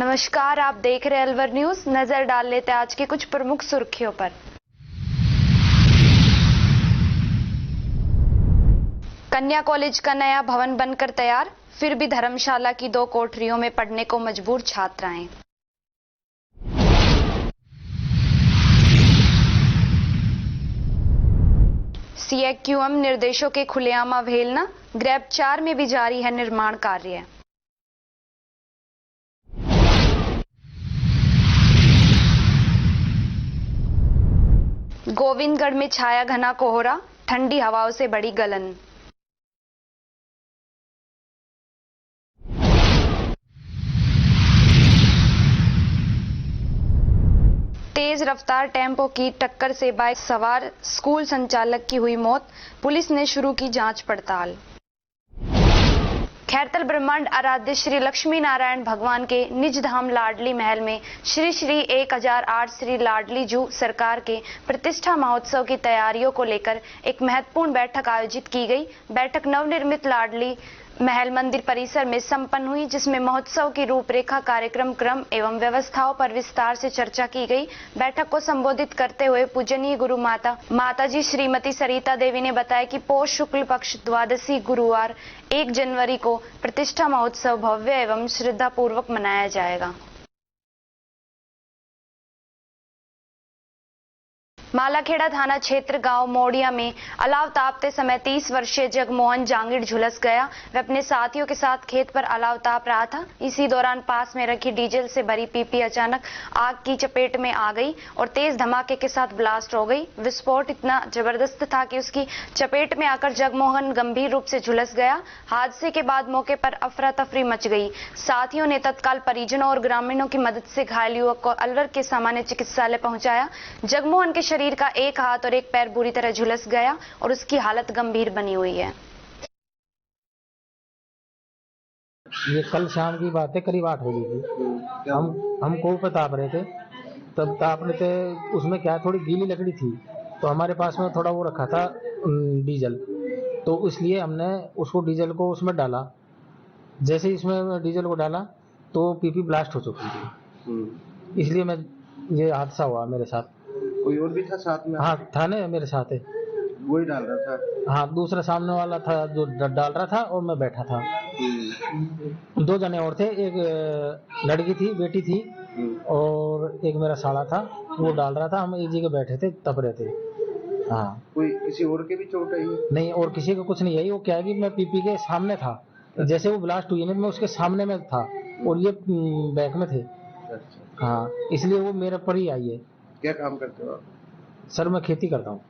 नमस्कार, आप देख रहे हैं अलवर न्यूज। नजर डाल लेते हैं आज की कुछ प्रमुख सुर्खियों पर। कन्या कॉलेज का नया भवन बनकर तैयार, फिर भी धर्मशाला की 2 कोठरियों में पढ़ने को मजबूर छात्राएं। सीएक्यूएम निर्देशों के खुलेआम अवहेलना, ग्रेड 4 में भी जारी है निर्माण कार्य। गोविंदगढ़ में छाया घना कोहरा, ठंडी हवाओं से बढ़ी गलन। तेज रफ्तार टेम्पो की टक्कर से बाइक सवार स्कूल संचालक की हुई मौत, पुलिस ने शुरू की जांच पड़ताल। खैरतल ब्रह्मांड आराध्य श्री लक्ष्मी नारायण भगवान के निज धाम लाडली महल में श्री श्री 1008 श्री लाडली जू सरकार के प्रतिष्ठा महोत्सव की तैयारियों को लेकर एक महत्वपूर्ण बैठक आयोजित की गई। बैठक नवनिर्मित लाडली महल मंदिर परिसर में संपन्न हुई, जिसमें महोत्सव की रूपरेखा, कार्यक्रम, क्रम एवं व्यवस्थाओं पर विस्तार से चर्चा की गई। बैठक को संबोधित करते हुए पूजनीय गुरु माताजी श्रीमती सरिता देवी ने बताया कि पौष शुक्ल पक्ष द्वादशी गुरुवार 1 जनवरी को प्रतिष्ठा महोत्सव भव्य एवं श्रद्धापूर्वक मनाया जाएगा। मालाखेड़ा थाना क्षेत्र गांव मोड़िया में अलाव तापते समय 30 वर्षीय जगमोहन जांगीड़ झुलस गया। वह अपने साथियों के साथ खेत पर अलाव ताप रहा था। इसी दौरान पास में रखी डीजल से भरी पीपी अचानक आग की चपेट में आ गई और तेज धमाके के साथ ब्लास्ट हो गई। विस्फोट इतना जबरदस्त था कि उसकी चपेट में आकर जगमोहन गंभीर रूप से झुलस गया। हादसे के बाद मौके पर अफरा तफरी मच गई। साथियों ने तत्काल परिजनों और ग्रामीणों की मदद से घायल युवक को अलवर के सामान्य चिकित्सालय पहुंचाया। जगमोहन के शरीर का एक हाथ और एक पैर बुरी तरह झुलस गया और उसकी हालत गंभीर बनी हुई है। ये कल शाम की बात है, करीब 8 बजे की। हम कोप पे ताप रहे थे, तब ताप रहे थे। उसमें क्या थोड़ी गीली लकड़ी थी, तो हमारे पास में थोड़ा वो रखा था डीजल, तो इसलिए हमने उसको डीजल को उसमें डाला। जैसे ही इसमें डीजल को डाला तो पीपी ब्लास्ट हो चुकी थी, इसलिए मैं ये हादसा हुआ मेरे साथ। कोई और भी था साथ में? हाँ, था ना, मेरे साथ है। वही डाल रहा था? हाँ, दूसरा सामने वाला था जो डाल रहा था और मैं बैठा था। 2 जने और थे, एक लड़की थी, बेटी थी, और एक मेरा साला था, वो डाल रहा था। हम एक जगह बैठे थे, तप रहे थे। हाँ। कोई किसी और के भी चोट आई है? नहीं, और किसी को कुछ नहीं आई। वो क्या है कि मैं पीपी के सामने था, जैसे वो ब्लास्ट हुई ना, मैं उसके सामने में था और ये बैक में थे। हाँ, इसलिए वो मेरे पर ही आई है। क्या काम करते हो आप? सर, मैं खेती करता हूँ।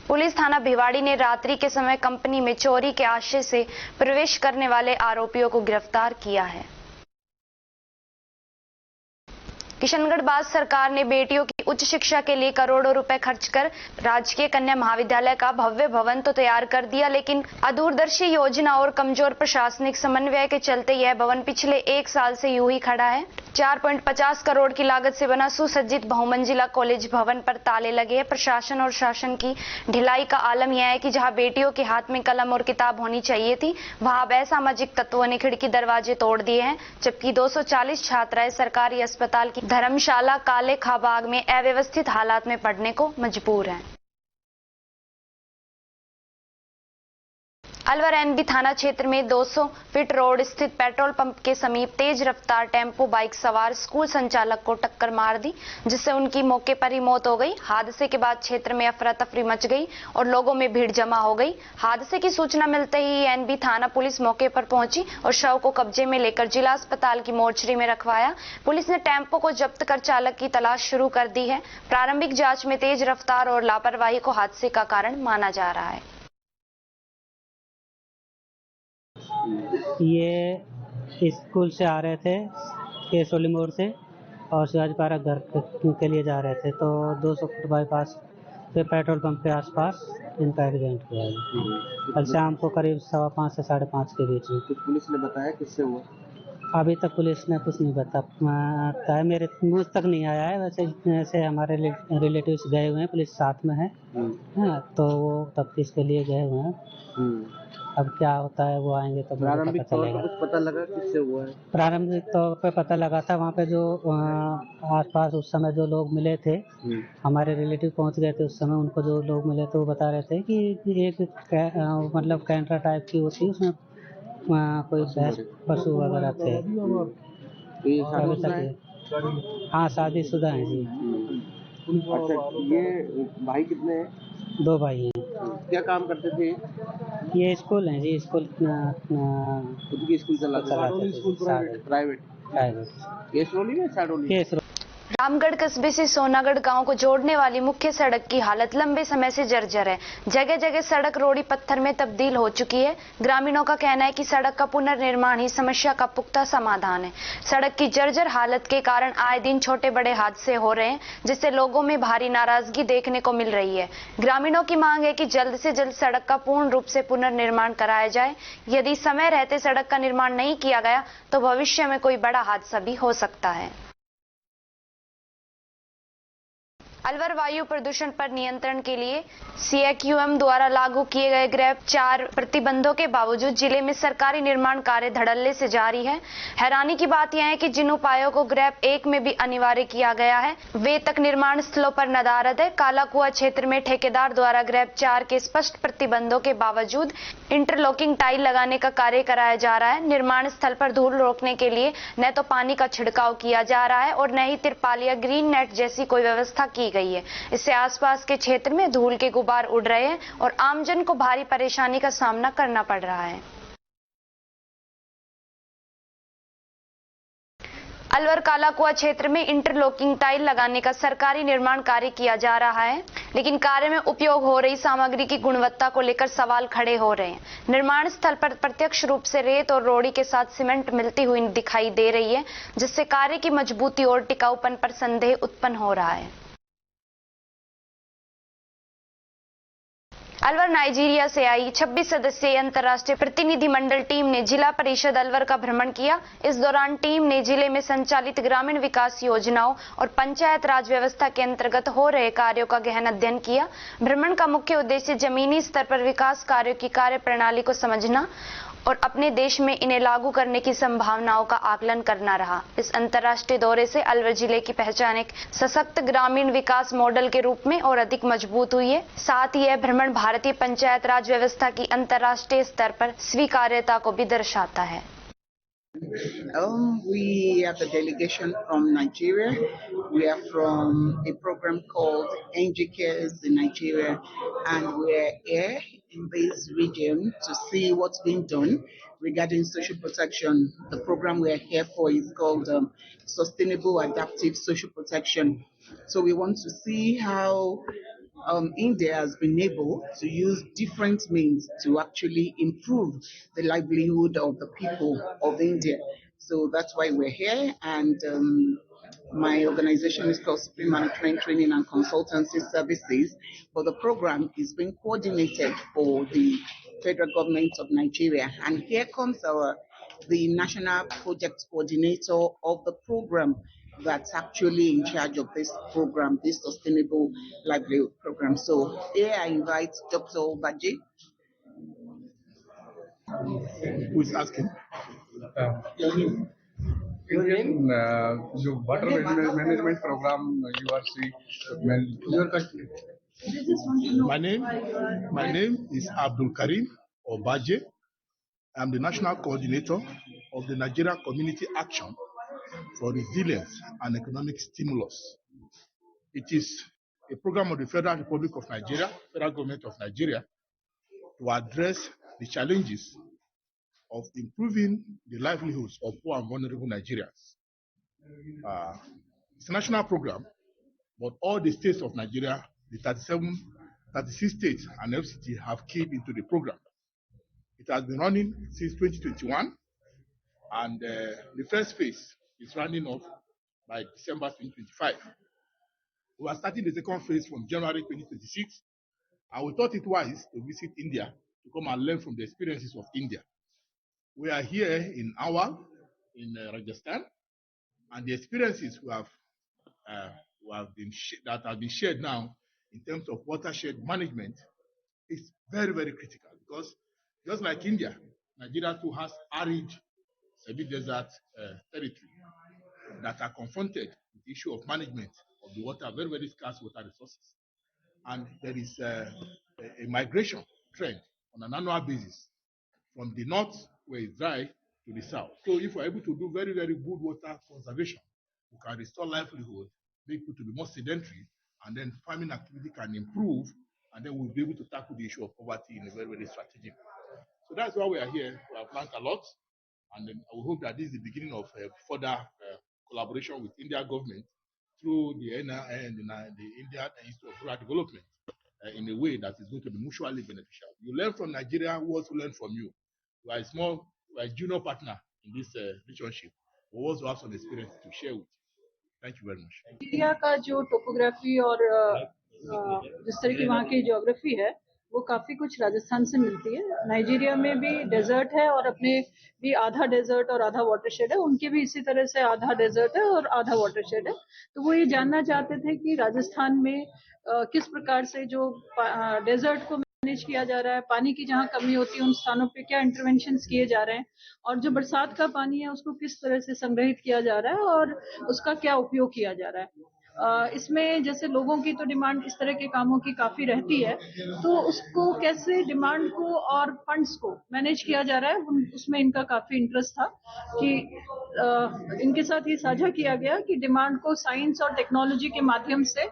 पुलिस थाना भिवाड़ी ने रात्रि के समय कंपनी में चोरी के आशय से प्रवेश करने वाले आरोपियों को गिरफ्तार किया है। किशनगढ़ बाद सरकार ने बेटियों की उच्च शिक्षा के लिए करोड़ों रुपए खर्च कर राजकीय कन्या महाविद्यालय का भव्य भवन तो तैयार कर दिया, लेकिन अदूरदर्शी योजना और कमजोर प्रशासनिक समन्वय के चलते यह भवन पिछले 1 साल से यूं ही खड़ा है। 4.50 करोड़ की लागत से बना सुसज्जित बहुमंजिला कॉलेज भवन पर ताले लगे हैं। प्रशासन और शासन की ढिलाई का आलम यह है कि जहां बेटियों के हाथ में कलम और किताब होनी चाहिए थी, वहां असामाजिक तत्वों ने खिड़की दरवाजे तोड़ दिए हैं, जबकि 240 छात्राएं सरकारी अस्पताल की धर्मशाला काले खाबाग में अव्यवस्थित हालात में पढ़ने को मजबूर हैं। अलवर एनबी थाना क्षेत्र में 200 फीट रोड स्थित पेट्रोल पंप के समीप तेज रफ्तार टेम्पो बाइक सवार स्कूल संचालक को टक्कर मार दी, जिससे उनकी मौके पर ही मौत हो गई। हादसे के बाद क्षेत्र में अफरा तफरी मच गई और लोगों में भीड़ जमा हो गई। हादसे की सूचना मिलते ही एनबी थाना पुलिस मौके पर पहुंची और शव को कब्जे में लेकर जिला अस्पताल की मोर्चरी में रखवाया। पुलिस ने टेम्पो को जब्त कर चालक की तलाश शुरू कर दी है। प्रारंभिक जांच में तेज रफ्तार और लापरवाही को हादसे का कारण माना जा रहा है। ये स्कूल से आ रहे थे केसोली मोड़ से और शिवाजी पार्क घर के लिए जा रहे थे, तो 200 फुट बाईपास पे पेट्रोल पंप के आसपास इनका एक्सीडेंट हुआ है। कल शाम को करीब 5:15 से 5:30 के बीच में। तो पुलिस ने बताया किससे हुआ? अभी तक पुलिस ने कुछ नहीं बताया, मेरे मुझ तक नहीं आया है। वैसे हमारे रिलेटिव्स गए हुए हैं, पुलिस साथ में है। हाँ, तो वो तफ्तीश के लिए गए हुए हैं। अब क्या होता है वो आएंगे तो मुझे प्रारंभिक पता तौर चलेगा। पर कुछ पता लगा किससे हुआ है? प्रारंभिक तौर पे पता लगा था, वहाँ पे जो आसपास उस समय जो लोग मिले थे, हमारे रिलेटिव पहुँच गए थे उस समय, उनको जो लोग मिले थे वो बता रहे थे कि एक मतलब कैंटरा टाइप की होती है, उसमें कोई भैंस पशु वगैरह थे। तो ये अभी शादीशुदा है? तक हाँ शादीशुदा हैं जी। अच्छा, ये भाई कितने हैं? 2 भाई हैं। क्या काम करते थे? ये स्कूल हैं जी, स्कूल खुद की स्कूल चलाते थे? प्राइवेट? प्राइवेट। केसरोली में साडोली? केस रामगढ़ कस्बे से सोनागढ़ गांव को जोड़ने वाली मुख्य सड़क की हालत लंबे समय से जर्जर है। जगह जगह सड़क रोड़ी पत्थर में तब्दील हो चुकी है। ग्रामीणों का कहना है कि सड़क का पुनर्निर्माण ही समस्या का पुख्ता समाधान है। सड़क की जर्जर हालत के कारण आए दिन छोटे बड़े हादसे हो रहे हैं, जिससे लोगों में भारी नाराजगी देखने को मिल रही है। ग्रामीणों की मांग है कि जल्द से जल्द सड़क का पूर्ण रूप से पुनर्निर्माण कराया जाए। यदि समय रहते सड़क का निर्माण नहीं किया गया तो भविष्य में कोई बड़ा हादसा भी हो सकता है। अलवर वायु प्रदूषण पर नियंत्रण के लिए सीएक्यूएम द्वारा लागू किए गए ग्रेप 4 प्रतिबंधों के बावजूद जिले में सरकारी निर्माण कार्य धड़ल्ले से जारी है। हैरानी की बात यह है कि जिन उपायों को ग्रेप 1 में भी अनिवार्य किया गया है, वे तक निर्माण स्थलों पर नदारद है। कालाकुआ क्षेत्र में ठेकेदार द्वारा ग्रेप 4 के स्पष्ट प्रतिबंधों के बावजूद इंटरलॉकिंग टाइल लगाने का कार्य कराया जा रहा है। निर्माण स्थल पर धूल रोकने के लिए न तो पानी का छिड़काव किया जा रहा है और न ही तिरपाल या ग्रीन नेट जैसी कोई व्यवस्था की गई है। इससे आसपास के क्षेत्र में धूल के गुबार उड़ रहे हैं और आमजन को भारी परेशानी का सामना करना पड़ रहा है। अलवर कालाकुआ क्षेत्र में इंटरलॉकिंग टाइल लगाने का सरकारी निर्माण कार्य किया जा रहा है, लेकिन कार्य में उपयोग हो रही सामग्री की गुणवत्ता को लेकर सवाल खड़े हो रहे हैं। निर्माण स्थल पर प्रत्यक्ष रूप से रेत और रोड़ी के साथ सीमेंट मिलती हुई दिखाई दे रही है, जिससे कार्य की मजबूती और टिकाऊपन पर संदेह उत्पन्न हो रहा है। अलवर नाइजीरिया से आई 26 सदस्यीय अंतर्राष्ट्रीय प्रतिनिधिमंडल टीम ने जिला परिषद अलवर का भ्रमण किया। इस दौरान टीम ने जिले में संचालित ग्रामीण विकास योजनाओं और पंचायत राज व्यवस्था के अंतर्गत हो रहे कार्यों का गहन अध्ययन किया। भ्रमण का मुख्य उद्देश्य जमीनी स्तर पर विकास कार्यों की कार्य प्रणाली को समझना और अपने देश में इन्हें लागू करने की संभावनाओं का आकलन करना रहा। इस अंतर्राष्ट्रीय दौरे से अलवर जिले की पहचान एक सशक्त ग्रामीण विकास मॉडल के रूप में और अधिक मजबूत हुई है। साथ ही यह भ्रमण भारतीय पंचायत राज व्यवस्था की अंतर्राष्ट्रीय स्तर पर स्वीकार्यता को भी दर्शाता है। We are the delegation from Nigeria. We are from a program called NG Cares in Nigeria, and we're here in this region to see what's being done regarding social protection. The program we're here for is called Sustainable Adaptive Social Protection. So we want to see how India has been able to use different means to actually improve the livelihood of the people of India. So that's why we're here, and my organization is called Supreme Management Training and Consultancy Services, but the program is being coordinated for the federal government of Nigeria. And here comes the national project coordinator of the program that's actually in charge of this program, this Sustainable Livelihood Program. So here I invite Dr. Obaji. Who is asking? Indian water management program you are seeing. Your country. My name is Abdul Karim Obaje. I'm the national coordinator of the Nigeria Community Action for Resilience and Economic Stimulus. It is a program of the Federal Republic of Nigeria, Federal Government of Nigeria, to address the challenges of improving the livelihoods of poor and vulnerable Nigerians. It's a national program, but all the states of Nigeria, the 36 states and FCT have came into the program. It has been running since 2021, and the first phase is running off by December 2025. We are starting the second phase from January 2026, and we thought it wise to visit India to come and learn from the experiences of India. We are here in Awal, in Rajasthan, and the experiences that have been shared now in terms of watershed management is very, very critical, because Just like India, Nigeria too has arid semi-desert territory that are confronted with the issue of management of the water, very, very scarce water resources. And there is a migration trend on an annual basis from the north, where it's dry, to the south. So if we're able to do very, very good water conservation, we can restore livelihood, make people to be more sedentary, and then farming activity can improve, and then we'll be able to tackle the issue of poverty in a very, very strategic way. So that's why we are here. We have learned a lot, and then I hope that this is the beginning of further collaboration with India government through the NIA and the India Institute of Rural Development in a way that is going to be mutually beneficial. You learn from Nigeria, who also learn from you. We are a junior partner in this relationship. We also have some experience to share with you. Thank you very much. India का जो topography और जिस तरह की वहाँ की geography है वो काफी कुछ राजस्थान से मिलती है। नाइजीरिया में भी डेजर्ट है और अपने भी आधा डेजर्ट और आधा वाटरशेड है, उनके भी इसी तरह से आधा डेजर्ट है और आधा वाटरशेड है। तो वो ये जानना चाहते थे कि राजस्थान में किस प्रकार से जो डेजर्ट को मैनेज किया जा रहा है, पानी की जहाँ कमी होती है उन स्थानों पे क्या इंटरवेंशंस किए जा रहे हैं, और जो बरसात का पानी है उसको किस तरह से संग्रहित किया जा रहा है और उसका क्या उपयोग किया जा रहा है। इसमें जैसे लोगों की तो डिमांड इस तरह के कामों की काफी रहती है, तो उसको कैसे डिमांड को और फंड्स को मैनेज किया जा रहा है, उसमें इनका काफी इंटरेस्ट था कि इनके साथ ये साझा किया गया कि डिमांड को साइंस और टेक्नोलॉजी के माध्यम से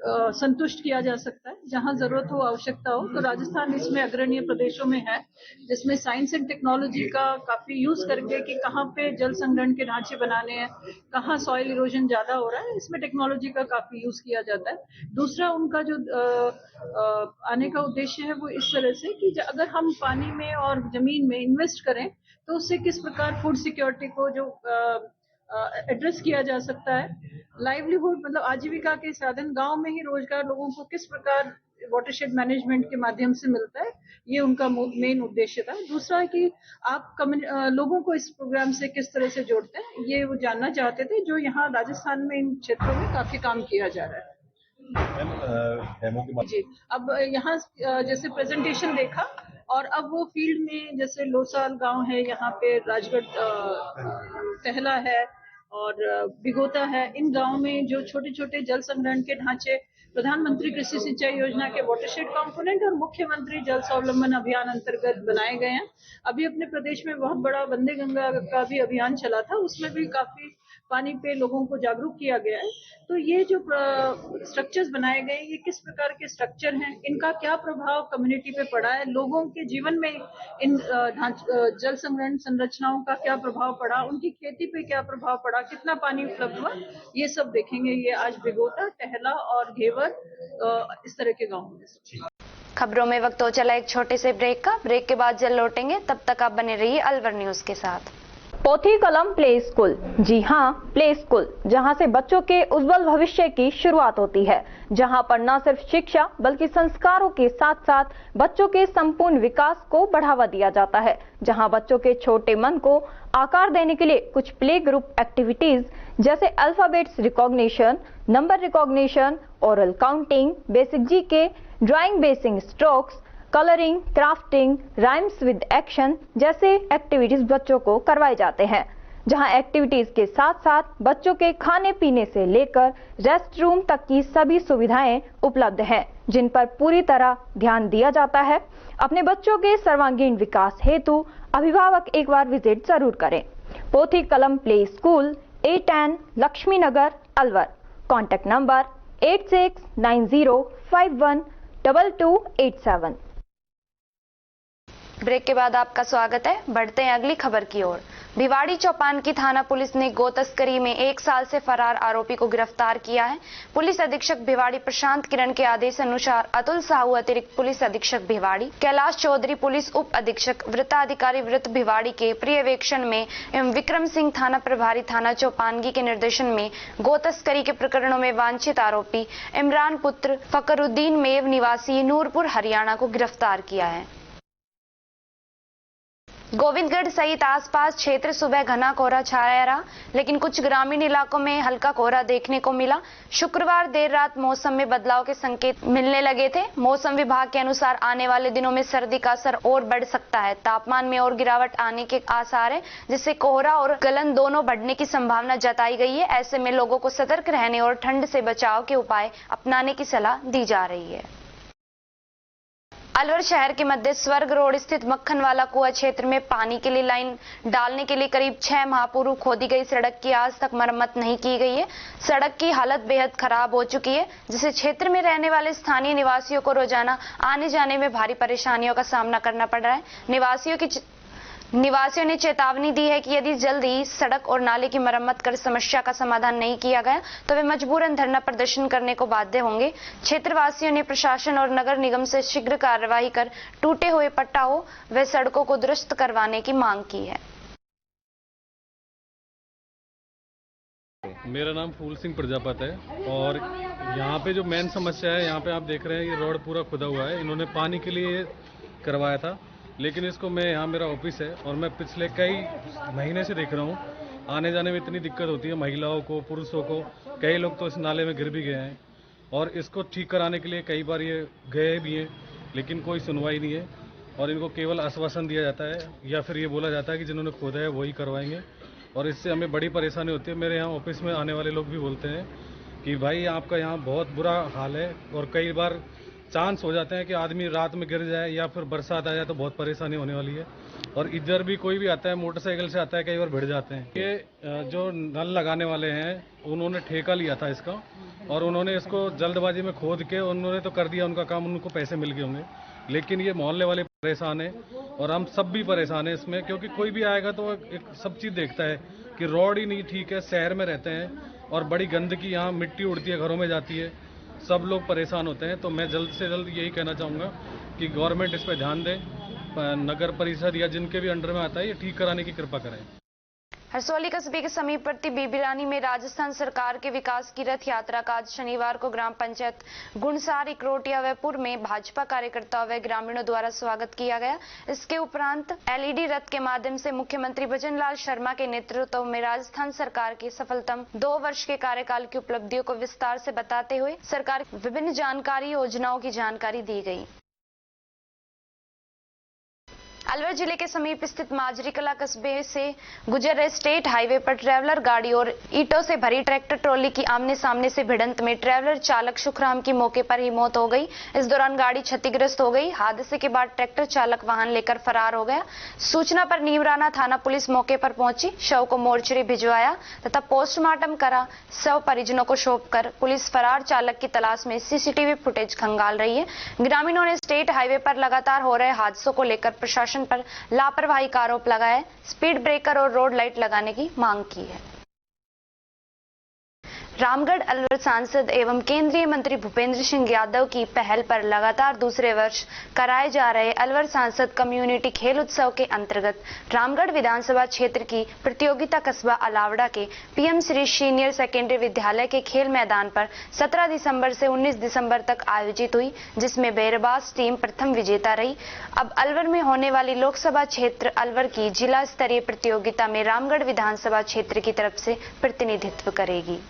संतुष्ट किया जा सकता है। जहां जरूरत हो, आवश्यकता हो, तो राजस्थान इसमें अग्रणीय प्रदेशों में है, जिसमें साइंस एंड टेक्नोलॉजी का काफी यूज करके कि कहाँ पे जल संग्रहण के ढांचे बनाने हैं, कहाँ सॉइल इरोजन ज्यादा हो रहा है, इसमें टेक्नोलॉजी का काफी यूज किया जाता है। दूसरा उनका जो आने का उद्देश्य है वो इस तरह से कि अगर हम पानी में और जमीन में इन्वेस्ट करें तो उससे किस प्रकार फूड सिक्योरिटी को जो एड्रेस किया जा सकता है, लाइवलीहुड मतलब आजीविका के साधन, गांव में ही रोजगार लोगों को किस प्रकार वाटरशेड मैनेजमेंट के माध्यम से मिलता है, ये उनका मेन उद्देश्य था। दूसरा है कि आप लोगों को इस प्रोग्राम से किस तरह से जोड़ते हैं, ये वो जानना चाहते थे, जो यहाँ राजस्थान में इन क्षेत्रों में काफी काम किया जा रहा है। जी, अब यहाँ जैसे प्रेजेंटेशन देखा और अब वो फील्ड में जैसे लोसाल गांव है, यहाँ पे राजगढ़ टहला है और बिगोता है, इन गांव में जो छोटे छोटे जल संग्रहण के ढांचे प्रधानमंत्री कृषि सिंचाई योजना के वाटरशेड कंपोनेंट और मुख्यमंत्री जल स्वावलंबन अभियान अंतर्गत बनाए गए हैं। अभी अपने प्रदेश में बहुत बड़ा वंदे गंगा का भी अभियान चला था, उसमें भी काफी पानी पे लोगों को जागरूक किया गया है। तो ये जो स्ट्रक्चर्स बनाए गए, ये किस प्रकार के स्ट्रक्चर हैं, इनका क्या प्रभाव कम्युनिटी पे पड़ा है, लोगों के जीवन में इन जल संग्रहण संरचनाओं का क्या प्रभाव पड़ा, उनकी खेती पे क्या प्रभाव पड़ा, कितना पानी उपलब्ध हुआ, ये सब देखेंगे। ये आज बिगोता, टहला और घेवर इस तरह के गाँव में। खबरों में वक्त हो चला एक छोटे से ब्रेक का। ब्रेक के बाद जल्द लौटेंगे, तब तक आप बने रहिए अलवर न्यूज के साथ। पोथी कलम प्ले स्कूल, जी हाँ, प्ले स्कूल, जहाँ से बच्चों के उज्जवल भविष्य की शुरुआत होती है, जहाँ पर न सिर्फ शिक्षा बल्कि संस्कारों के साथ साथ बच्चों के संपूर्ण विकास को बढ़ावा दिया जाता है, जहाँ बच्चों के छोटे मन को आकार देने के लिए कुछ प्ले ग्रुप एक्टिविटीज जैसे alphabets recognition, number recognition, oral counting, basic GK, drawing basic strokes, colouring, crafting, rhymes with action जैसे एक्टिविटीज बच्चों को करवाए जाते हैं, जहां एक्टिविटीज के साथ साथ बच्चों के खाने पीने से लेकर रेस्ट रूम तक की सभी सुविधाएं उपलब्ध हैं, जिन पर पूरी तरह ध्यान दिया जाता है। अपने बच्चों के सर्वांगीण विकास हेतु अभिभावक एक बार विजिट जरूर करें। Pothi Kalam play school, A10 Laxmi Nagar, Alwar. Contact number 8690512287। Break के बाद आपका स्वागत है। बढ़ते हैं अगली खबर की ओर। भिवाड़ी चौपान की थाना पुलिस ने गो तस्करी में 1 साल से फरार आरोपी को गिरफ्तार किया है। पुलिस अधीक्षक भिवाड़ी प्रशांत किरण के आदेश अनुसार अतुल साहू अतिरिक्त पुलिस अधीक्षक भिवाड़ी, कैलाश चौधरी पुलिस उप अधीक्षक वृत्ताधिकारी वृत्त भिवाड़ी के पर्यवेक्षण में एवं विक्रम सिंह थाना प्रभारी थाना चौपानगी के निर्देशन में गो तस्करी के प्रकरणों में वांछित आरोपी इमरान पुत्र फकरुद्दीन मेव निवासी नूरपुर हरियाणा को गिरफ्तार किया है। गोविंदगढ़ सहित आसपास क्षेत्र सुबह घना कोहरा छाया रहा, लेकिन कुछ ग्रामीण इलाकों में हल्का कोहरा देखने को मिला। शुक्रवार देर रात मौसम में बदलाव के संकेत मिलने लगे थे। मौसम विभाग के अनुसार आने वाले दिनों में सर्दी का असर और बढ़ सकता है। तापमान में और गिरावट आने के आसार है, जिससे कोहरा और गलन दोनों बढ़ने की संभावना जताई गई है। ऐसे में लोगों को सतर्क रहने और ठंड से बचाव के उपाय अपनाने की सलाह दी जा रही है। अलवर शहर के मध्य स्वर्ग रोड स्थित मक्खनवाला कुआं क्षेत्र में पानी के लिए लाइन डालने के लिए करीब 6 माह पूर्व खोदी गई सड़क की आज तक मरम्मत नहीं की गई है। सड़क की हालत बेहद खराब हो चुकी है, जिससे क्षेत्र में रहने वाले स्थानीय निवासियों को रोजाना आने जाने में भारी परेशानियों का सामना करना पड़ रहा है। निवासियों ने चेतावनी दी है कि यदि जल्दी सड़क और नाले की मरम्मत कर समस्या का समाधान नहीं किया गया तो वे मजबूरन धरना प्रदर्शन करने को बाध्य होंगे। क्षेत्रवासियों ने प्रशासन और नगर निगम से शीघ्र कार्रवाई कर टूटे हुए पट्टाओं व सड़कों को दुरुस्त करवाने की मांग की है। मेरा नाम फूल सिंह प्रजापत है और यहाँ पे जो मेन समस्या है, यहाँ पे आप देख रहे हैं ये रोड पूरा खुदा हुआ है। इन्होंने पानी के लिए करवाया था, लेकिन इसको मैं यहाँ मेरा ऑफिस है और मैं पिछले कई महीने से देख रहा हूँ आने जाने में इतनी दिक्कत होती है महिलाओं को, पुरुषों को। कई लोग तो इस नाले में गिर भी गए हैं और इसको ठीक कराने के लिए कई बार ये गए भी हैं, लेकिन कोई सुनवाई नहीं है और इनको केवल आश्वासन दिया जाता है या फिर ये बोला जाता है कि जिन्होंने खोदा है वही करवाएंगे और इससे हमें बड़ी परेशानी होती है। मेरे यहाँ ऑफिस में आने वाले लोग भी बोलते हैं कि भाई आपका यहाँ बहुत बुरा हाल है और कई बार चांस हो जाते हैं कि आदमी रात में गिर जाए या फिर बरसात आ जाए तो बहुत परेशानी होने वाली है। और इधर भी कोई भी आता है मोटरसाइकिल से आता है, कई बार भिड़ जाते हैं। ये जो नल लगाने वाले हैं उन्होंने ठेका लिया था इसका और उन्होंने इसको जल्दबाजी में खोद के उन्होंने तो कर दिया उनका काम, उनको पैसे मिल गए होंगे, लेकिन ये मोहल्ले वाले परेशान है और हम सब भी परेशान है इसमें, क्योंकि कोई भी आएगा तो एक सब चीज़ देखता है कि रोड ही नहीं ठीक है, शहर में रहते हैं और बड़ी गंदगी, यहाँ मिट्टी उड़ती है, घरों में जाती है, सब लोग परेशान होते हैं। तो मैं जल्द से जल्द यही कहना चाहूँगा कि गवर्नमेंट इस पर ध्यान दे, नगर परिषद या जिनके भी अंडर में आता है ये ठीक कराने की कृपा करें। हरसौली कस्बे के समीपवर्ती बीबीरानी में राजस्थान सरकार के विकास की रथ यात्रा का आज शनिवार को ग्राम पंचायत गुणसार, इकरोटिया व पुर में भाजपा कार्यकर्ताओं व ग्रामीणों द्वारा स्वागत किया गया। इसके उपरांत एलईडी रथ के माध्यम से मुख्यमंत्री भजनलाल शर्मा के नेतृत्व में राजस्थान सरकार के सफलतम 2 वर्ष के कार्यकाल की उपलब्धियों को विस्तार से बताते हुए सरकार की विभिन्न जानकारी योजनाओं की जानकारी दी गई। अलवर जिले के समीप स्थित माजरी कला कस्बे से गुजर रहे स्टेट हाईवे पर ट्रैवलर गाड़ी और ईंटों से भरी ट्रैक्टर ट्रॉली की आमने सामने से भिड़ंत में ट्रैवलर चालक सुखराम की मौके पर ही मौत हो गई। इस दौरान गाड़ी क्षतिग्रस्त हो गई। हादसे के बाद ट्रैक्टर चालक वाहन लेकर फरार हो गया। सूचना पर नीमराना थाना पुलिस मौके पर पहुंची, शव को मोर्चरी भिजवाया तथा पोस्टमार्टम करा। शव परिजनों को सौंपकर पुलिस फरार चालक की तलाश में सीसीटीवी फुटेज खंगाल रही है। ग्रामीणों ने स्टेट हाईवे पर लगातार हो रहे हादसों को लेकर प्रशासन पर लापरवाही का आरोप लगाया, स्पीड ब्रेकर और रोड लाइट लगाने की मांग की है। रामगढ़ अलवर सांसद एवं केंद्रीय मंत्री भूपेंद्र सिंह यादव की पहल पर लगातार दूसरे वर्ष कराए जा रहे अलवर सांसद कम्युनिटी खेल उत्सव के अंतर्गत रामगढ़ विधानसभा क्षेत्र की प्रतियोगिता कस्बा अलावड़ा के पीएम श्री सीनियर सेकेंडरी विद्यालय के खेल मैदान पर 17 दिसंबर से 19 दिसंबर तक आयोजित हुई, जिसमें बेरबास टीम प्रथम विजेता रही। अब अलवर में होने वाली लोकसभा क्षेत्र अलवर की जिला स्तरीय प्रतियोगिता में रामगढ़ विधानसभा क्षेत्र की तरफ से प्रतिनिधित्व करेगी।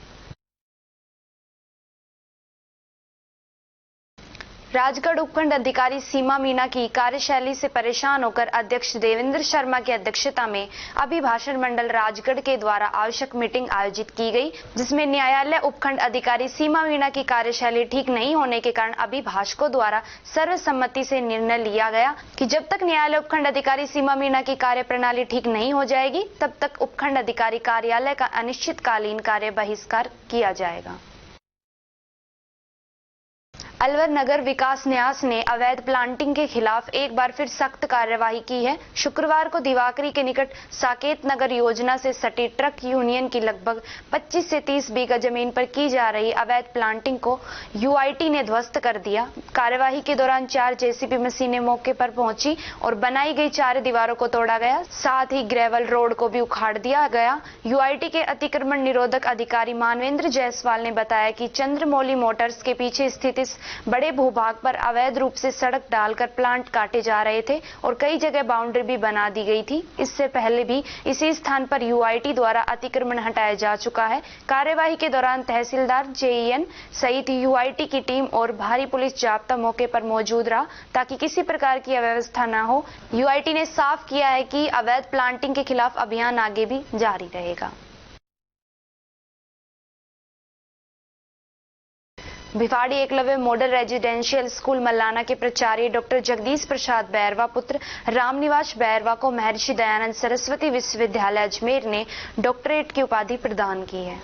राजगढ़ उपखंड अधिकारी सीमा मीणा की कार्यशैली से परेशान होकर अध्यक्ष देवेंद्र शर्मा की अध्यक्षता में अभिभाषण मंडल राजगढ़ के द्वारा आवश्यक मीटिंग आयोजित की गई, जिसमें न्यायालय उपखंड अधिकारी सीमा मीणा की कार्यशैली ठीक नहीं होने के कारण अभिभाषकों द्वारा सर्वसम्मति से निर्णय लिया गया कि जब तक न्यायालय उपखंड अधिकारी सीमा मीणा की कार्यप्रणाली ठीक नहीं हो जाएगी तब तक उपखंड अधिकारी कार्यालय का अनिश्चितकालीन कार्य बहिष्कार किया जाएगा। अलवर नगर विकास न्यास ने अवैध प्लांटिंग के खिलाफ एक बार फिर सख्त कार्यवाही की है। शुक्रवार को दिवाकरी के निकट साकेत नगर योजना से सटी ट्रक यूनियन की लगभग 25 से 30 बीघा जमीन पर की जा रही अवैध प्लांटिंग को यूआईटी ने ध्वस्त कर दिया। कार्यवाही के दौरान 4 जेसीबी मशीनें मौके पर पहुंची और बनाई गई 4 दीवारों को तोड़ा गया, साथ ही ग्रेवल रोड को भी उखाड़ दिया गया। यूआईटी के अतिक्रमण निरोधक अधिकारी मानवेंद्र जायसवाल ने बताया कि चंद्रमौली मोटर्स के पीछे स्थित इस बड़े भूभाग पर अवैध रूप से सड़क डालकर प्लांट काटे जा रहे थे और कई जगह बाउंड्री भी बना दी गई थी। इससे पहले भी इसी स्थान पर यूआईटी द्वारा अतिक्रमण हटाया जा चुका है। कार्यवाही के दौरान तहसीलदार, जेईएन सहित यूआईटी की टीम और भारी पुलिस जाब्ता मौके पर मौजूद रहा ताकि किसी प्रकार की अव्यवस्था न हो। यूआईटी ने साफ किया है कि अवैध प्लांटिंग के खिलाफ अभियान आगे भी जारी रहेगा। Bhiwadi Eklavya model residential school Mallana के प्राचार्य डॉक्टर जगदीश प्रसाद बैरवा पुत्र रामनिवास बैरवा को महर्षि दयानंद सरस्वती विश्वविद्यालय अजमेर ने डॉक्टरेट की उपाधि प्रदान की है।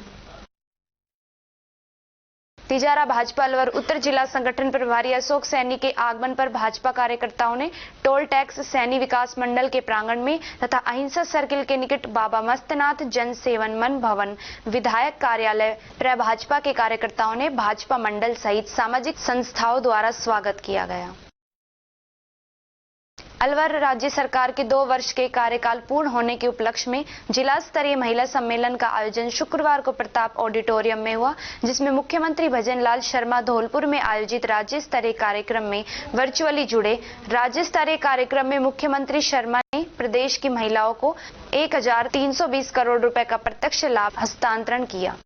तिजारा भाजपा अलवर उत्तर जिला संगठन प्रभारी अशोक सैनी के आगमन पर भाजपा कार्यकर्ताओं ने टोल टैक्स सैनी विकास मंडल के प्रांगण में तथा अहिंसा सर्किल के निकट बाबा मस्तनाथ जन सेवन मन भवन विधायक कार्यालय पर भाजपा के कार्यकर्ताओं ने भाजपा मंडल सहित सामाजिक संस्थाओं द्वारा स्वागत किया गया। अलवर राज्य सरकार के 2 वर्ष के कार्यकाल पूर्ण होने के उपलक्ष्य में जिला स्तरीय महिला सम्मेलन का आयोजन शुक्रवार को प्रताप ऑडिटोरियम में हुआ, जिसमें मुख्यमंत्री भजनलाल शर्मा धौलपुर में आयोजित राज्य स्तरीय कार्यक्रम में वर्चुअली जुड़े। राज्य स्तरीय कार्यक्रम में मुख्यमंत्री शर्मा ने प्रदेश की महिलाओं को 1320 करोड़ रुपए का प्रत्यक्ष लाभ हस्तांतरण किया।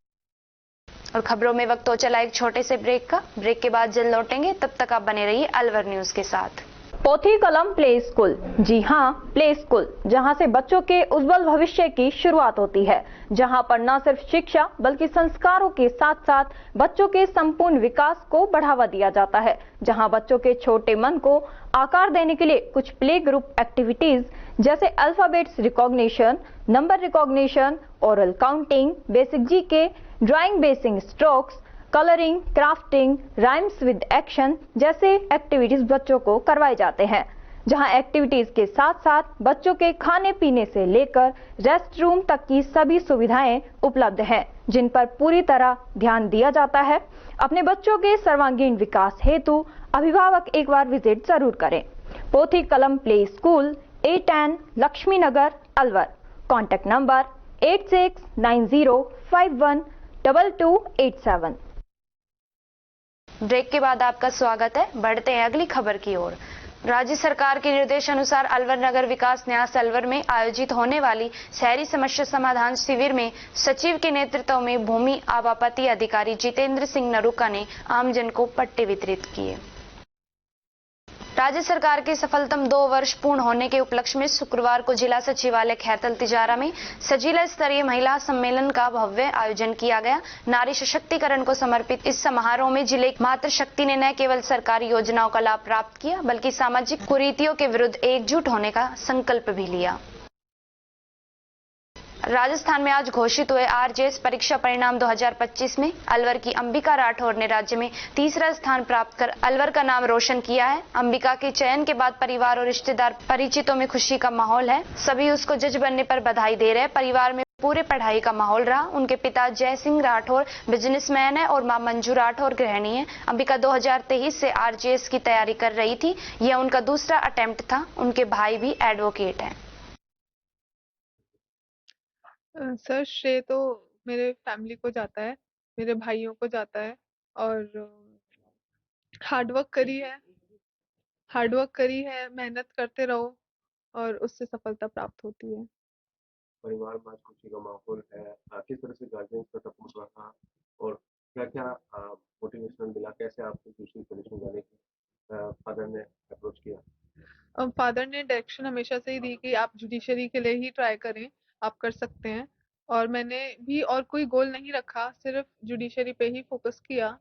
और खबरों में वक्त हो चला एक छोटे से ब्रेक का। ब्रेक के बाद जल्द लौटेंगे, तब तक आप बने रहिए अलवर न्यूज के साथ। पोथी कलम प्ले स्कूल, जी हां, प्ले स्कूल, जहां से बच्चों के उज्जवल भविष्य की शुरुआत होती है, जहां पर न सिर्फ शिक्षा बल्कि संस्कारों के साथ साथ बच्चों के संपूर्ण विकास को बढ़ावा दिया जाता है, जहां बच्चों के छोटे मन को आकार देने के लिए कुछ प्ले ग्रुप एक्टिविटीज जैसे alphabets recognition, number recognition, oral counting, basic GK, drawing basic strokes, colouring, crafting, rhymes with action जैसे एक्टिविटीज बच्चों को करवाए जाते हैं, जहां एक्टिविटीज के साथ साथ बच्चों के खाने पीने से लेकर रेस्ट रूम तक की सभी सुविधाएं उपलब्ध हैं, जिन पर पूरी तरह ध्यान दिया जाता है। अपने बच्चों के सर्वांगीण विकास हेतु अभिभावक एक बार विजिट जरूर करें। Pothi Kalam play school, A10 Laxmi Nagar, Alwar. Contact number 8690512287। Break के बाद आपका स्वागत है। बढ़ते हैं अगली खबर की ओर। राज्य सरकार के निर्देशानुसार अलवर नगर विकास न्यास अलवर में आयोजित होने वाली शहरी समस्या समाधान शिविर में सचिव के नेतृत्व में भूमि आवापति अधिकारी जितेंद्र सिंह नरूका ने आमजन को पट्टे वितरित किए। राज्य सरकार के सफलतम 2 वर्ष पूर्ण होने के उपलक्ष्य में शुक्रवार को जिला सचिवालय खैरतल तिजारा में जिला स्तरीय महिला सम्मेलन का भव्य आयोजन किया गया। नारी सशक्तिकरण को समर्पित इस समारोह में जिले की मातृशक्ति ने न केवल सरकारी योजनाओं का लाभ प्राप्त किया बल्कि सामाजिक कुरीतियों के विरुद्ध एकजुट होने का संकल्प भी लिया। राजस्थान में आज घोषित हुए आरजेएस परीक्षा परिणाम 2025 में अलवर की अंबिका राठौर ने राज्य में 3रा स्थान प्राप्त कर अलवर का नाम रोशन किया है। अंबिका के चयन के बाद परिवार और रिश्तेदार परिचितों में खुशी का माहौल है। सभी उसको जज बनने पर बधाई दे रहे हैं। परिवार में पूरे पढ़ाई का माहौल रहा। उनके पिता जय सिंह राठौर बिजनेसमैन है और मां मंजू राठौर गृहिणी है। अंबिका 2023 से आरजेएस की तैयारी कर रही थी। यह उनका दूसरा अटेम्प्ट था। उनके भाई भी एडवोकेट हैं। सर, श्रेय तो मेरे फैमिली को जाता है, मेरे भाइयों को जाता है और हार्डवर्क करी है, मेहनत करते रहो और उससे सफलता प्राप्त होती है। परिवार में आज खुशी का माहौल है, किस तरह से गार्जियन का सपोर्ट रहा और क्या क्या मोटिवेशन मिला, कैसे आपको दूसरी पोजीशन जाने की फादर ने अप्रोच किया? फादर ने डायरेक्शन हमेशा से ही दी कि आप जुडिशरी के लिए ही ट्राई करें, आप कर सकते हैं। और मैंने भी और कोई गोल नहीं रखा, सिर्फ जुडिशरी पे ही फोकस किया।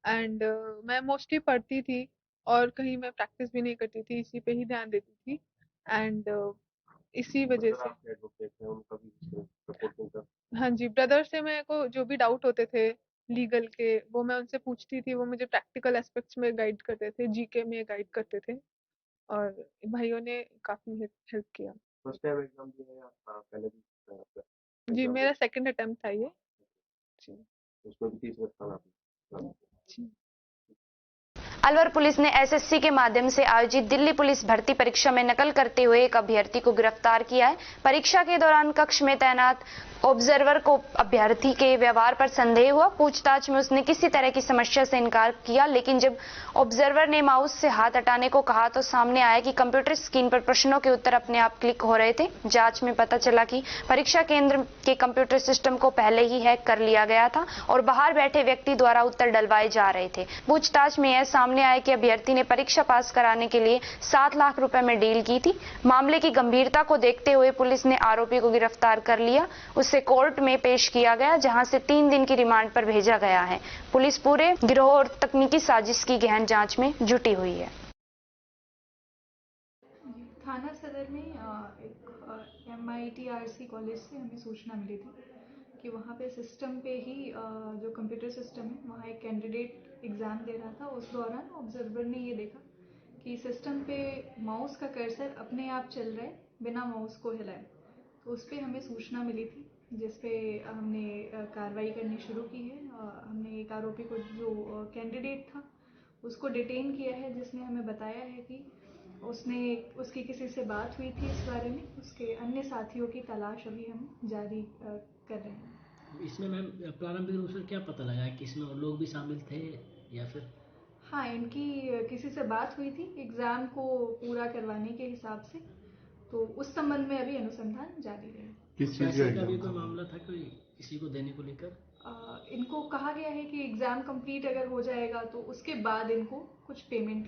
एंड मैं मोस्टली पढ़ती थी और कहीं मैं प्रैक्टिस भी नहीं करती थी, इसी पे ही ध्यान देती थी। एंड इसी वजह से हाँ जी, ब्रदर से मेरे को जो भी डाउट होते थे लीगल के, वो मैं उनसे पूछती थी। वो मुझे प्रैक्टिकल एस्पेक्ट्स में गाइड करते थे, जीके में गाइड करते थे और भाइयों ने काफी हेल्प किया। फर्स्ट टाइम एग्जाम दिया या पहले भी? जी, मेरा सेकंड अटेम्प्ट था ये। जी, उसमें भी 30 स्थान आपने। जी। अलवर पुलिस ने एसएससी के माध्यम से आयोजित दिल्ली पुलिस भर्ती परीक्षा में नकल करते हुए एक अभ्यर्थी को गिरफ्तार किया है। परीक्षा के दौरान कक्ष में तैनात ऑब्जर्वर को अभ्यर्थी के व्यवहार पर संदेह हुआ। पूछताछ में उसने किसी तरह की समस्या से इनकार किया, लेकिन जब ऑब्जर्वर ने माउस से हाथ हटाने को कहा तो सामने आया कि कंप्यूटर स्क्रीन पर प्रश्नों के उत्तर अपने आप क्लिक हो रहे थे। जांच में पता चला कि परीक्षा केंद्र के कंप्यूटर सिस्टम को पहले ही हैक कर लिया गया था और बाहर बैठे व्यक्ति द्वारा उत्तर डलवाए जा रहे थे। पूछताछ में यह सामने आया कि अभ्यर्थी ने परीक्षा पास कराने के लिए 7 लाख रुपए में डील की थी। मामले की गंभीरता को देखते हुए पुलिस ने आरोपी को गिरफ्तार कर लिया। उसे कोर्ट में पेश किया गया, जहां से 3 दिन की रिमांड पर भेजा गया है। पुलिस पूरे गिरोह और तकनीकी साजिश की गहन जांच में जुटी हुई है। थाना सदर में एक MITRC कॉलेज से हमें सूचना मिली थी कि वहाँ पे सिस्टम पे ही जो कंप्यूटर सिस्टम है वहाँ एक कैंडिडेट एग्ज़ाम दे रहा था। उस दौरान ऑब्जर्वर ने ये देखा कि सिस्टम पे माउस का कर्सर अपने आप चल रहा है बिना माउस को हिलाए। तो उस पर हमें सूचना मिली थी, जिस पे हमने कार्रवाई करनी शुरू की है। हमने एक आरोपी को, जो कैंडिडेट था, उसको डिटेन किया है, जिसने हमें बताया है कि उसकी किसी से बात हुई थी इस बारे में। उसके अन्य साथियों की तलाश अभी हम जारी कर रहे हैं। इसमें मैम प्रारंभिक रूप से क्या पता लगा कि इसमें और लोग भी शामिल थे या फिर? हाँ, इनकी किसी से बात हुई थी एग्ज़ाम को पूरा करवाने के हिसाब से, तो उस संबंध में अभी अनुसंधान जारी है। किस चीज़ का भी कोई मामला था कोई किसी को देने को लेकर? इनको कहा गया है कि एग्ज़ाम कंप्लीट अगर हो जाएगा तो उसके बाद इनको कुछ पेमेंट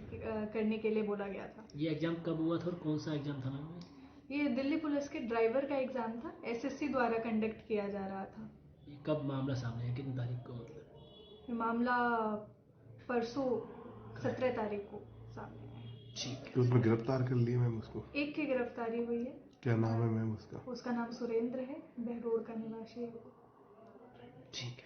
करने के लिए बोला गया था। ये एग्ज़ाम कब हुआ था और कौन सा एग्ज़ाम था मैम? ये दिल्ली पुलिस के ड्राइवर का एग्ज़ाम था, SSC द्वारा कंडक्ट किया जा रहा था। ये कब मामला सामने है, कितनी तारीख को? मतलब ये मामला परसों 17 तारीख को सामने आया। ठीक है। तो उसमें गिरफ्तार कर लिया मैम उसको? एक की गिरफ्तारी हुई है। क्या नाम है मैम उसका? उसका नाम सुरेंद्र है, बहरोड का निवासी है। ठीक है।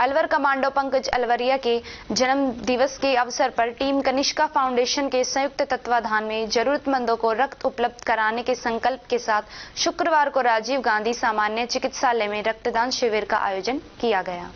अलवर कमांडो पंकज अलवरिया के जन्म दिवस के अवसर पर टीम कनिष्का फाउंडेशन के संयुक्त तत्वाधान में जरूरतमंदों को रक्त उपलब्ध कराने के संकल्प के साथ शुक्रवार को राजीव गांधी सामान्य चिकित्सालय में रक्तदान शिविर का आयोजन किया गया।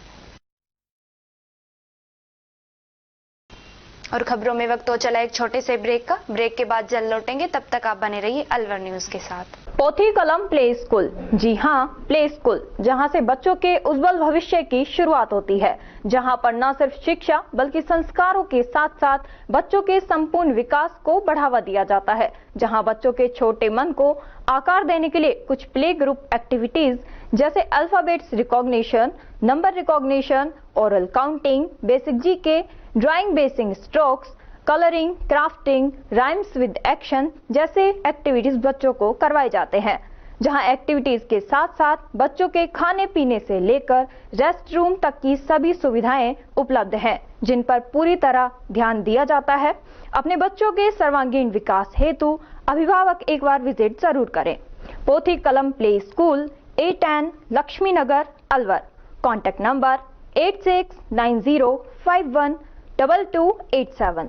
और खबरों में वक्त हो चला एक छोटे से ब्रेक का। ब्रेक के बाद जल्द लौटेंगे, तब तक आप बने रहिए अलवर न्यूज के साथ। पोथी कलम प्ले स्कूल, जी हां, प्ले स्कूल, जहां से बच्चों के उज्जवल भविष्य की शुरुआत होती है, जहां पर न सिर्फ शिक्षा बल्कि संस्कारों के साथ साथ बच्चों के संपूर्ण विकास को बढ़ावा दिया जाता है, जहां बच्चों के छोटे मन को आकार देने के लिए कुछ प्ले ग्रुप एक्टिविटीज जैसे alphabets recognition, number recognition, oral counting, basic GK, drawing basic strokes, colouring, crafting, rhymes with action जैसे एक्टिविटीज बच्चों को करवाए जाते हैं, जहां एक्टिविटीज के साथ साथ बच्चों के खाने पीने से लेकर रेस्ट रूम तक की सभी सुविधाएं उपलब्ध हैं, जिन पर पूरी तरह ध्यान दिया जाता है। अपने बच्चों के सर्वांगीण विकास हेतु अभिभावक एक बार विजिट जरूर करें। Pothi Kalam play school, A10 Laxmi Nagar, Alwar. Contact number 8690512287।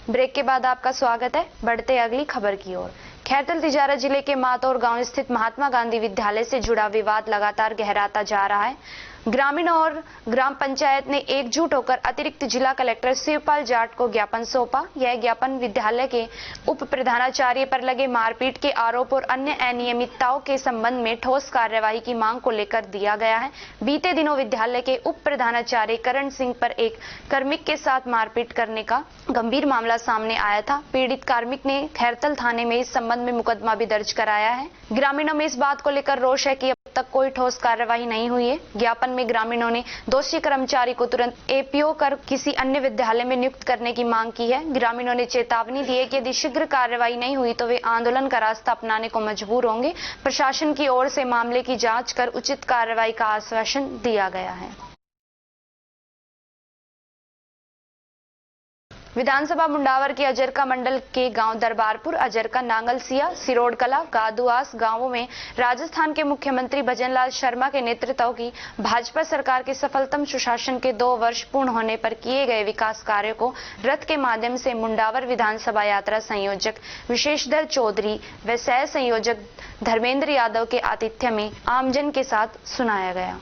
Break के बाद आपका स्वागत है। बढ़ते अगली खबर की ओर। खैरतल तिजारा जिले के मातौर गांव स्थित महात्मा गांधी विद्यालय से जुड़ा विवाद लगातार गहराता जा रहा है। ग्रामीण और ग्राम पंचायत ने एकजुट होकर अतिरिक्त जिला कलेक्टर शिवपाल जाट को ज्ञापन सौंपा। यह ज्ञापन विद्यालय के उप प्रधानाचार्य पर लगे मारपीट के आरोप और अन्य अनियमितताओं के संबंध में ठोस कार्यवाही की मांग को लेकर दिया गया है। बीते दिनों विद्यालय के उप प्रधानाचार्य करण सिंह पर एक कार्मिक के साथ मारपीट करने का गंभीर मामला सामने आया था। पीड़ित कार्मिक ने खैरतल थाने में इस संबंध में मुकदमा भी दर्ज कराया है। ग्रामीणों में इस बात को लेकर रोष है कि अब तक कोई ठोस कार्यवाही नहीं हुई है। ज्ञापन में ग्रामीणों ने दोषी कर्मचारी को तुरंत APO कर किसी अन्य विद्यालय में नियुक्त करने की मांग की है। ग्रामीणों ने चेतावनी दी है कि यदि शीघ्र कार्रवाई नहीं हुई तो वे आंदोलन का रास्ता अपनाने को मजबूर होंगे। प्रशासन की ओर से मामले की जांच कर उचित कार्रवाई का आश्वासन दिया गया है। विधानसभा मुंडावर के अजरका मंडल के गांव दरबारपुर, अजरका, नांगलसिया, सिरोडकला, गादुआस गांवों में राजस्थान के मुख्यमंत्री भजनलाल शर्मा के नेतृत्व की भाजपा सरकार के सफलतम सुशासन के 2 वर्ष पूर्ण होने पर किए गए विकास कार्यों को रथ के माध्यम से मुंडावर विधानसभा यात्रा संयोजक विशेषधर चौधरी व सह संयोजक धर्मेंद्र यादव के आतिथ्य में आमजन के साथ सुनाया गया।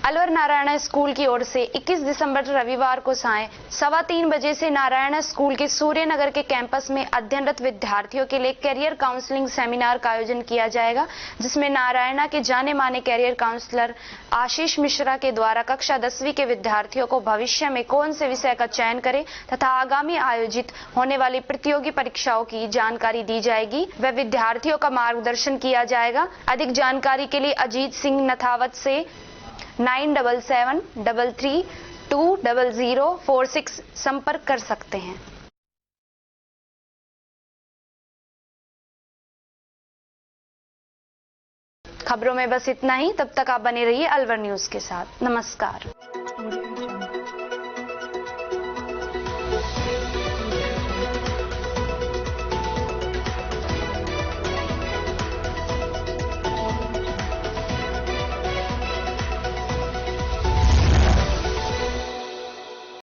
अलवर नारायण स्कूल की ओर से 21 दिसंबर रविवार को सायं 3:15 बजे से नारायण स्कूल के सूर्यनगर के कैंपस में अध्ययनरत विद्यार्थियों के लिए कैरियर काउंसलिंग सेमिनार का आयोजन किया जाएगा, जिसमें नारायणा के जाने माने कैरियर काउंसलर आशीष मिश्रा के द्वारा कक्षा 10वीं के विद्यार्थियों को भविष्य में कौन से विषय का चयन करें तथा आगामी आयोजित होने वाली प्रतियोगी परीक्षाओं की जानकारी दी जाएगी व विद्यार्थियों का मार्गदर्शन किया जाएगा। अधिक जानकारी के लिए अजीत सिंह नथावत से 9773320046 संपर्क कर सकते हैं। खबरों में बस इतना ही। तब तक आप बने रहिए अलवर न्यूज के साथ। नमस्कार।